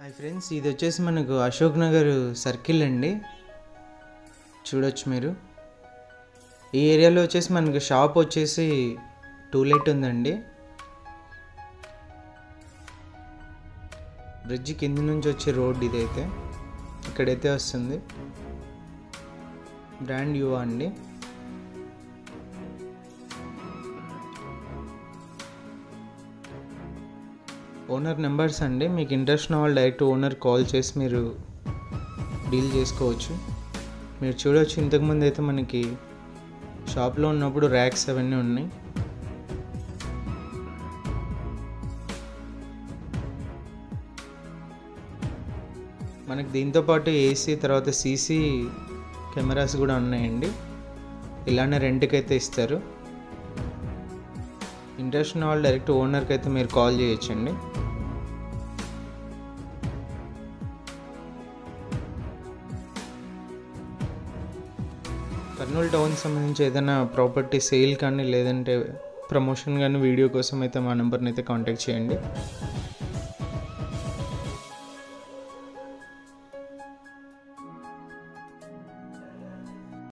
Hi friends, ఇది వచ్చేసి మనకు అశోక్ నగర్ సర్కిల్ అండి. చూడొచ్చు మీరు. ఈ ఏరియాలో వచ్చేసి మనకు షాప్ వచ్చేసి టూలెట్ ఉందండి. బ్రిడ్జ్ కింద నుంచి వచ్చే రోడ్ ఇదైతే ఇక్కడైతే వస్తుంది. బ్రాండ్ యువా అండి. ఓనర్ నెంబర్స్ అండి. మీకు ఇంట్రెస్ట్ ఉన్న వాళ్ళు డైరెక్ట్ ఓనర్ కాల్ చేసి మీరు డీల్ చేసుకోవచ్చు. మీరు చూడవచ్చు, ఇంతకుముందు అయితే మనకి షాప్లో ఉన్నప్పుడు ర్యాక్స్ అవన్నీ ఉన్నాయి. మనకి దీంతోపాటు ఏసీ తర్వాత సీసీ కెమెరాస్ కూడా ఉన్నాయండి. ఇలానే రెంట్కి అయితే ఇస్తారు. ఇంట్రెస్ట్ ఉన్న వాళ్ళు డైరెక్ట్ ఓనర్కి అయితే మీరు కాల్ చేయొచ్చండి. కర్నూలు టౌన్ సంబంధించి ఏదైనా ప్రాపర్టీ సేల్ కానీ లేదంటే ప్రమోషన్ కానీ వీడియో కోసం అయితే మా నెంబర్ని అయితే కాంటాక్ట్ చేయండి.